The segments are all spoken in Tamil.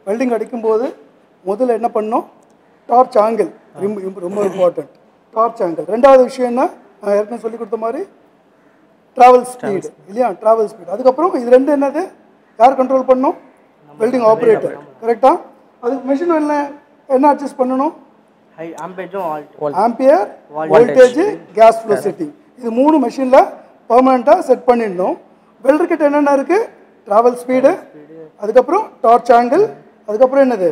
வெல்டிங் அடிக்கும்போது முதல்ல என்ன பண்ணோம், டார்ச் ஆங்கிள் ரொம்ப இம்பார்ட்டன்ட். Torch angle. ரெண்டாவது விஷயம் என்ன, நான் ஏற்கனவே சொல்லி கொடுத்த மாதிரி ட்ராவல் ஸ்பீடு இல்லையா, ட்ராவல் ஸ்பீடு. அதுக்கப்புறம் இது ரெண்டு என்னது, யார் கண்ட்ரோல் பண்ணணும், வெல்டிங் ஆப்ரேட்டர். கரெக்டாக அதுக்கு மெஷின் என்ன அட்ஜஸ்ட் பண்ணணும், ampere, voltage, gas flow setting. இது 3 மெஷினில் பர்மனெண்ட்டாக செட் பண்ணிடணும். வெல்டர் கிட்ட என்னென்ன இருக்குது, ட்ராவல் ஸ்பீடு, அதுக்கப்புறம் டார்ச் ஆங்கிள், அதுக்கப்புறம் என்னது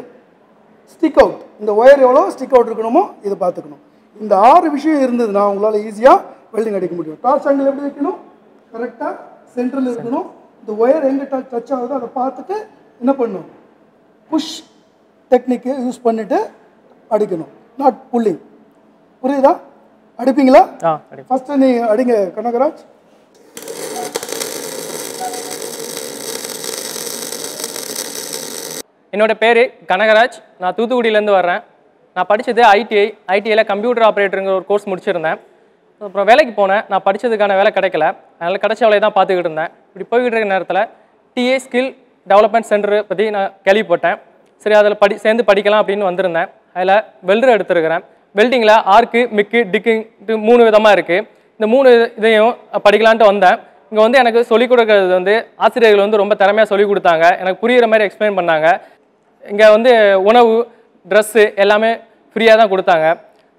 ஸ்டிக் அவுட். இந்த ஒயர் எவ்வளோ ஸ்டிக் அவுட் இருக்கணுமோ இதை பார்த்துக்கணும். இந்த 6 விஷயம் இருந்ததுன்னா உங்களால் ஈஸியாக வெல்டிங் அடிக்க முடியும். டார்ச் ஆங்கிள் எப்படி வைக்கணும், கரெக்டாக சென்ட்ரல் இருக்கணும். இந்த ஒயர் எங்கே டச் ஆகுதோ அதை பார்த்துட்டு என்ன பண்ணணும், புஷ் டெக்னிக்கு யூஸ் பண்ணிவிட்டு அடிக்கணும், நாட் புல்லிங். புரியுதா, அடிப்பீங்களா? ஃபஸ்ட்டு நீ அடிங்க கனகராஜ். என்னோட பேர் கனகராஜ். நான் தூத்துக்குடியிலேருந்து வர்றேன். நான் படித்தது ஐடிஐயில் கம்ப்யூட்டர் ஆப்ரேட்டருங்கிற ஒரு கோர்ஸ் முடிச்சிருந்தேன். அப்புறம் வேலைக்கு போனேன். நான் படித்ததுக்கான வேலை கிடைக்கல. அதனால் கிடைச்ச வேலையை தான் பார்த்துக்கிட்டு இருந்தேன். இப்படி போய்கிட்டு இருக்க நேரத்தில் டிஏ ஸ்கில் டெவலப்மெண்ட் சென்டர் பற்றி நான் கேள்விப்பட்டேன். சரி, அதில் சேர்ந்து படிக்கலாம் அப்படின்னு வந்திருந்தேன். அதில் வெல்டர் எடுத்துருக்கிறேன். வெல்டிங்கில் ஆர்க்கு, மிக்கு, டிக்குன்ட்டு 3 விதமாக இருக்குது. இந்த 3 இதையும் படிக்கலான்ட்டு வந்தேன். இங்கே எனக்கு சொல்லிக் கொடுக்கறது ஆசிரியர்கள் ரொம்ப திறமையாக சொல்லிக் கொடுத்தாங்க. எனக்கு புரிகிற மாதிரி எக்ஸ்பிளைன் பண்ணாங்க. இங்கே உணவு, ட்ரெஸ்ஸு எல்லாமே ஃப்ரீயாக தான் கொடுத்தாங்க.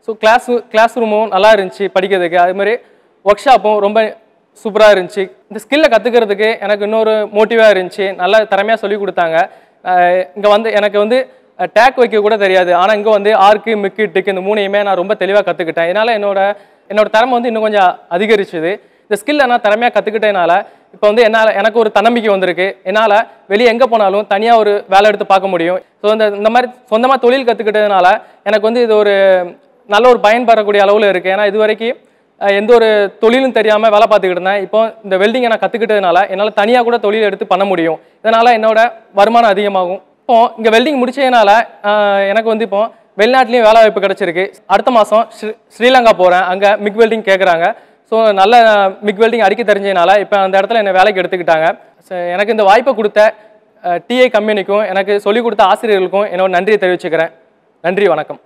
ஸோ கிளாஸ் ரூமும் நல்லா இருந்துச்சு படிக்கிறதுக்கு. அதுமாதிரி ஒர்க் ஷாப்பும் ரொம்ப சூப்பராக இருந்துச்சு. இந்த ஸ்கில்லை கற்றுக்கிறதுக்கு எனக்கு இன்னொரு மோட்டிவாக இருந்துச்சு. நல்லா திறமையாக சொல்லிக் கொடுத்தாங்க. இங்கே எனக்கு டேக் வைக்க கூட தெரியாது. ஆனால் இங்கே ஆர்க்கு, மிக்கு, டிக்கு இந்த 3ஐயுமே நான் ரொம்ப தெளிவாக கற்றுக்கிட்டேன். இதனால் என்னோட திறமை இன்னும் கொஞ்சம் அதிகரிச்சுது. இந்த ஸ்கில்லை நான் திறமையாக கற்றுக்கிட்டதுனால இப்போ எனக்கு ஒரு தன்னம்பிக்கை வந்திருக்கு. என்னால் வெளியே எங்கே போனாலும் தனியாக ஒரு வேலை எடுத்து பார்க்க முடியும். ஸோ இந்த மாதிரி சொந்தமாக தொழில் கற்றுக்கிட்டதுனால எனக்கு இது ஒரு நல்ல ஒரு பயன்பெறக்கூடிய அளவில் இருக்குது. ஏன்னா இது வரைக்கும் எந்த ஒரு தொழிலும் தெரியாமல் வேலை பார்த்துக்கிட்டு இருந்தேன். இப்போ இந்த வெல்டிங்கை நான் கற்றுக்கிட்டதுனால என்னால் தனியாக கூட தொழில் எடுத்து பண்ண முடியும். இதனால் என்னோட வருமானம் அதிகமாகும். இப்போது இங்கே வெல்டிங் முடிச்சதுனால எனக்கு இப்போ வெளிநாட்டிலையும் வேலை வாய்ப்பு கிடச்சிருக்கு. அடுத்த மாதம் ஸ்ரீலங்கா போகிறேன். அங்கே மிக் வெல்டிங் கேட்குறாங்க. ஸோ நல்ல மிக் வெல்டிங் அடிக்க தெரிஞ்சதுனால இப்போ அந்த இடத்துல என்னை வேலைக்கு எடுத்துக்கிட்டாங்க. எனக்கு இந்த வாய்ப்பை கொடுத்த டிஐ கம்பெனிக்கும் எனக்கு சொல்லிக் கொடுத்த ஆசிரியர்களுக்கும் என்னோட நன்றியை தெரிவிச்சுக்கிறேன். நன்றி, வணக்கம்.